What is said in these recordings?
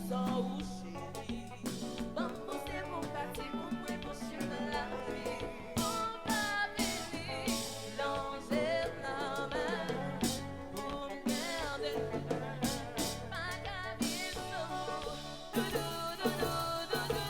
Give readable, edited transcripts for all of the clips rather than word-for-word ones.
sans ou chérie. Bambou c'est mon parti, mon vrai mon chemin la vie. On va venir, l'angèle la main, pour me garder. Pas qu'à vivre sans. Doudou, doudou, doudou.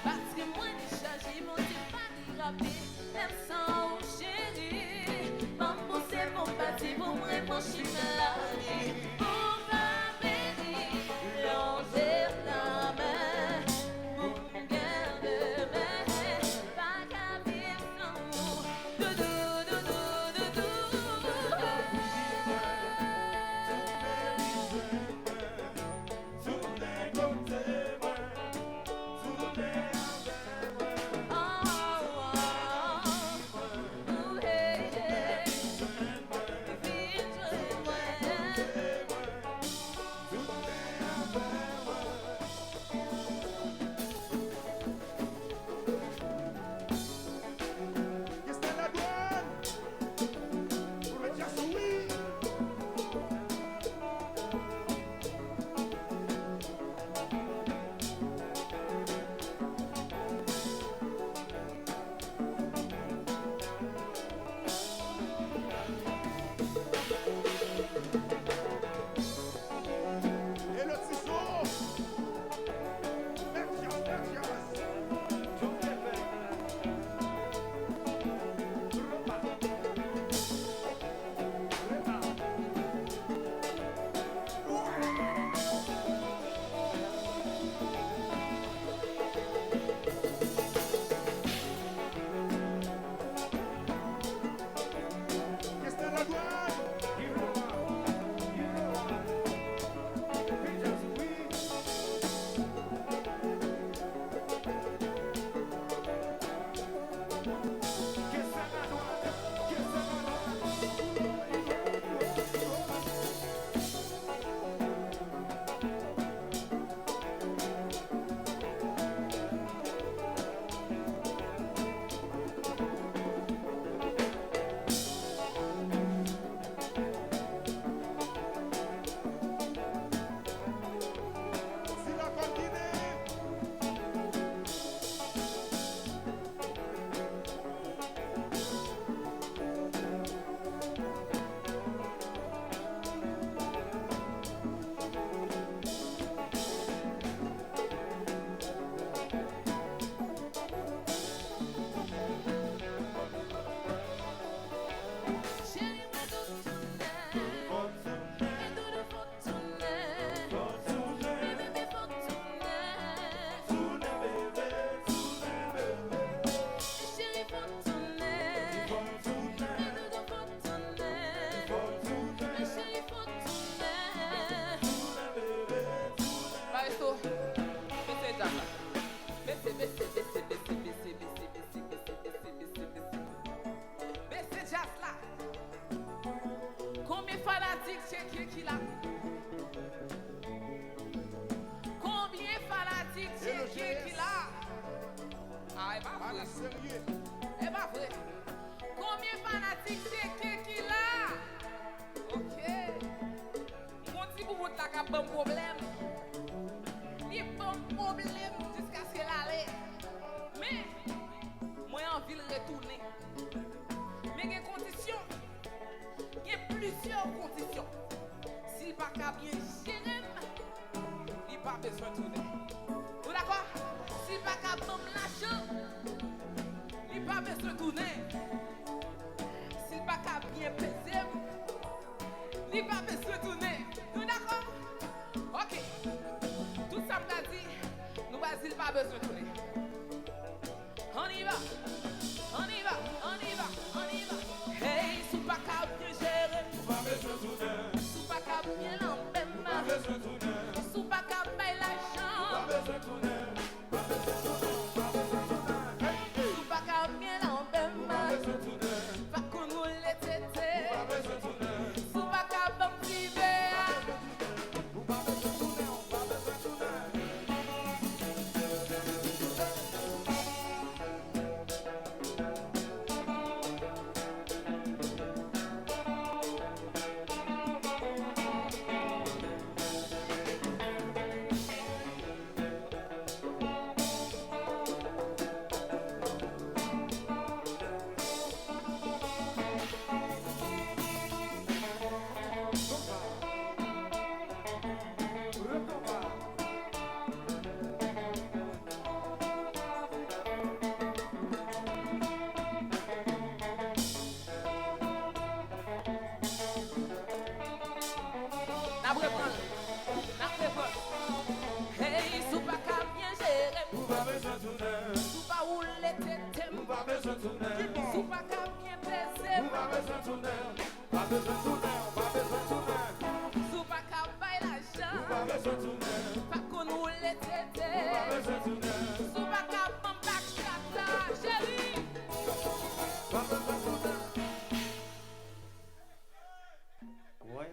Parce que moi j'ai changé, mon Dieu pas dérapé. Même sans chérie, bambou c'est mon parti, mon vrai mon chemin la vie. On va bénir, l'angèle la main, pour me garder main. Pas qu'à vivre sans nous. Doudou, doudou, doudou. Combien fanatiques c'est qui là? Combien fanatiques c'est qui là? Ah, c'est pas vrai. C'est pas vrai. Combien fanatiques c'est qui là? Ok. Mon petit bout là qui a bon problème. Il y a bon problème jusqu'à ce qu'elle allait. Mais, moi, j'ai envie de retourner. Mais, il y a condition. plusieurs conditions. S'il pas qu'à bien gérer, il pas besoin de tourner. Vous d'accord? S'il pas qu'à prendre l'argent, il pas besoin de tourner. S'il pas qu'à bien peser, il pas besoin de tourner. Vous d'accord? Ok. Tout ça m'a dit, nous pas il pas besoin de tourner. On y va, on y va, on y va, on y va. Hey, sous pas qu'à bien gérer, Pas besoin de tourner. sous pas qu'à bien Pas l'embêtement, besoin de tourner. sous pas qu'à payer Pas l'argent, besoin de tourner. Pas besoin de tourner. Pas besoin de tourner. Hey, sous pas qu'à bien Pas l'embêtement, besoin de tourner. pas qu'on nous les tétés, Pas besoin de tourner. sous pas qu'à bon petit Pas besoin de tourner. Pas besoin de tourner. Hey, sous pas qu'à bien gérer, Pas besoin de tourner. sous pas où les tétés, Pas besoin de tourner. sous pas qu'à bien peser, Pas besoin de tourner. Pas besoin de tourner. Pas besoin de tourner. sous pas qu'à payer Pas l'argent, besoin de tourner. pas qu'on nous les Pas tétés, besoin de tourner. sous pas qu'à bon bac chata, chérie. Pas besoin de tourner. Ouais.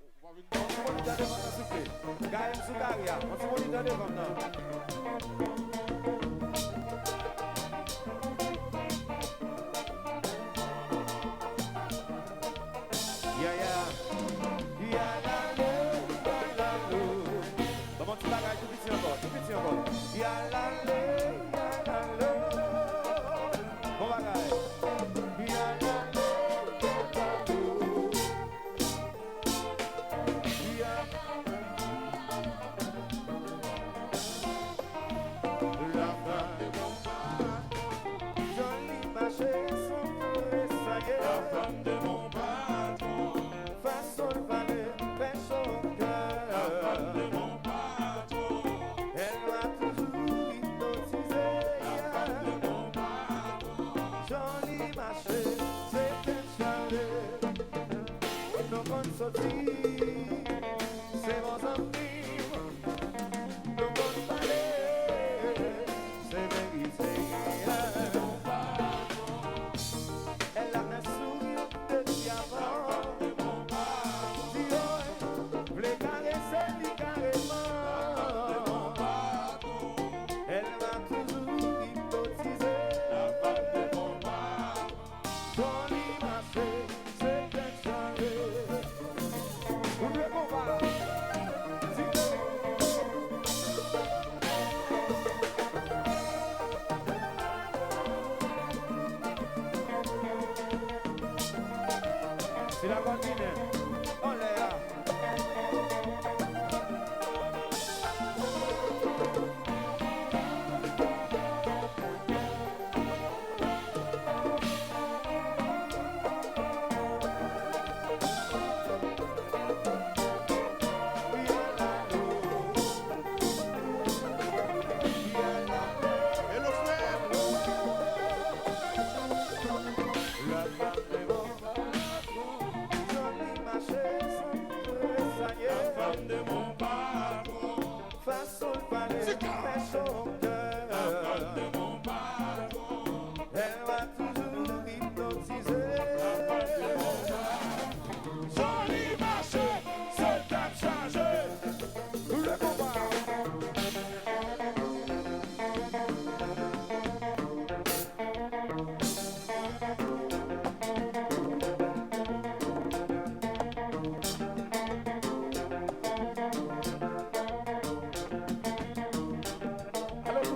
On se moniteur devant nous, s'il vous plaît. Gaël Soudaria, on se moniteur devant nous. Yeah, yeah. Yeah, la, lo, yeah, la, lo. Comment tu bagages tout petit encore, tout petit encore. Yeah, la, lo, yeah, la, lo. Bon bagage. Yeah, la, lo, yeah, la, lo. Yeah. La fin de mon patron. Joli marché sans tressailler. La fin de mon patron. Façon le valet, fait son cœur. La fin de mon patron. Elle m'a toujours hypnotisé. La fin de mon patron. Joli marché, c'est un chalet. Nos bonnes sorties, c'est vos amis. Nos bonnes palais, c'est vérité. Elle a un sourire de diamant. Dieu, voulait caresser lui carrément. Elle m'a toujours hypnotisé. Joli marché, c'est un chalet. Vous voulez qu'on va? C'est la continue. On est là. Hello frère. La femme de mon patron, joli marché sans tressailler. La femme de mon patron. Façon le palais, fait son cœur. La femme de mon patron. Elle m'a toujours hypnotisé. Joli marché, c'est un chargé. Le combat. Hello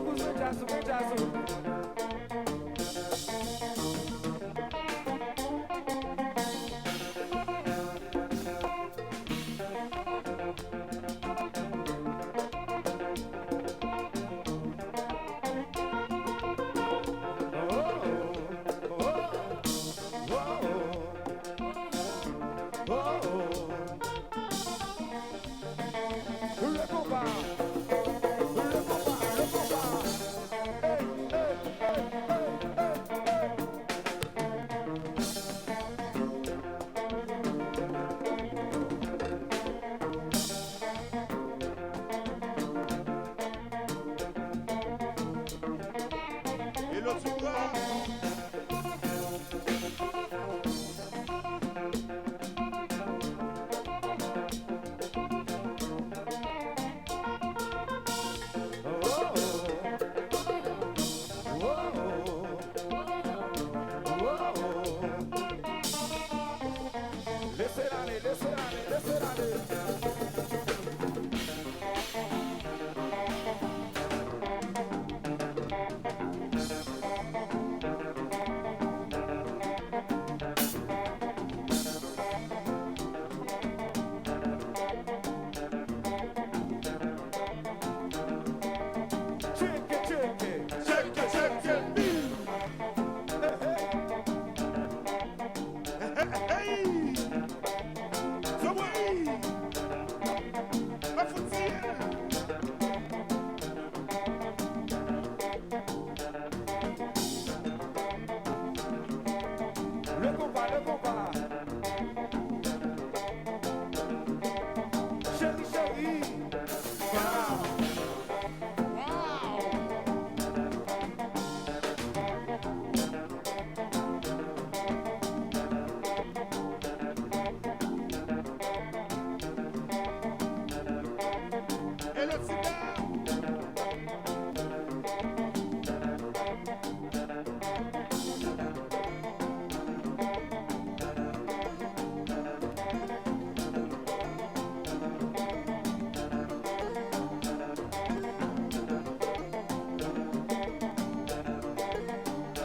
l'autre sous bras. Laissez aller, laissez aller, laissez aller. Check it, check it. Check it, check it. Hey! So oui! La foutière! Le combat, le combat. Chérie, chérie. Wow! Wow! Et l'autre cigare!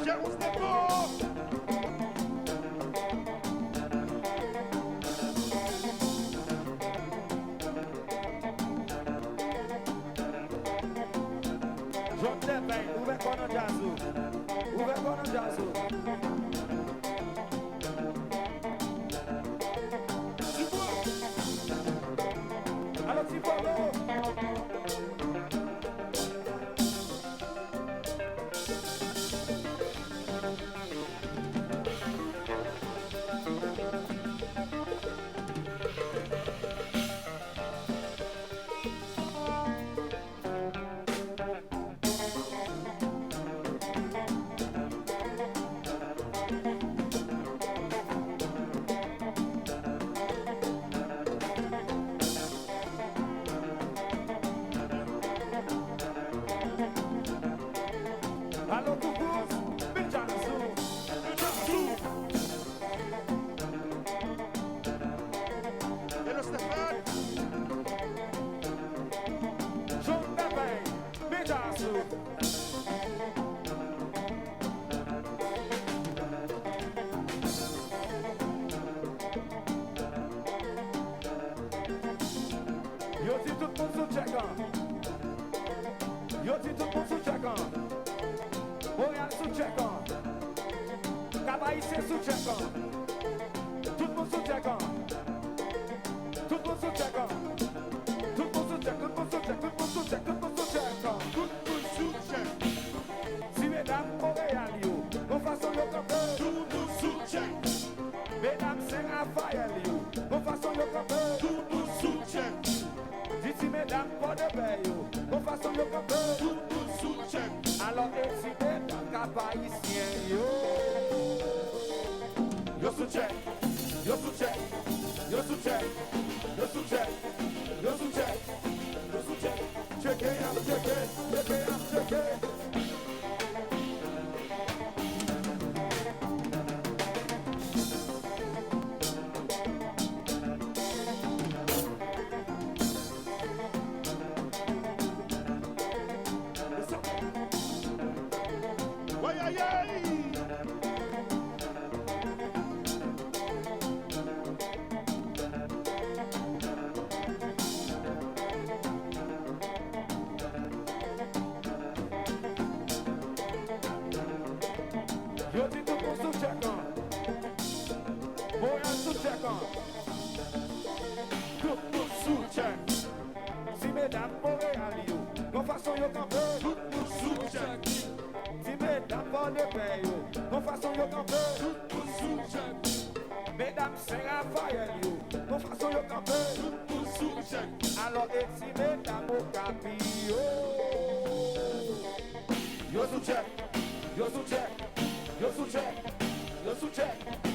Jérôme Stepo! John Devin, ouvert quoi dans Jazou? Ouvert quoi dans Jazou? Alors, tu Alors, tout court, Benjazou. Et le Stéphane! John Devin, Benjazou. Yo dis tout le monde sous check-on. Yo dis tout le monde sous check-on. Montréal sous check-on. Cap-Haïtien sous check-on. Tout le monde sous check-on. Tout le monde sous check-on. Tout le monde sous check, tout le monde sous check, tout le monde sous check, tout le monde sous check-on. Tout le monde sous check! Si mesdames Montréal yo, on façon yo camper. Tout le monde sous check! Mesdames Saint-Raphaël yo, on façon yo camper. Tout le monde sous check! D'ici mesdames Port-de-Paix yo, on façon yo camper. Tout le monde sous check! Alors ici mesdames Cap-Haïtien yo. Yo sous check! Yo sous check! Yo sous check! Yo sous check! Yo sous check! Yo sous check! Check it, check it, check it, check it. Aïe aïe aïe! Yo dis tout le monde sous check-on. Montréal sous check-on. Tout le monde sous check! Si mesdames Montréal yo, on façon yo camper. Tout le monde sous check! Si mesdames Port-de-Paix yo, on façon yo camper. Tout le monde sous check! Mesdames Saint-Raphaël yo, on façon yo camper. Tout le monde sous check! Alors ici mesdames au Capi yo. Yo sous check! Yo sous check, yo sous check, yo sous check.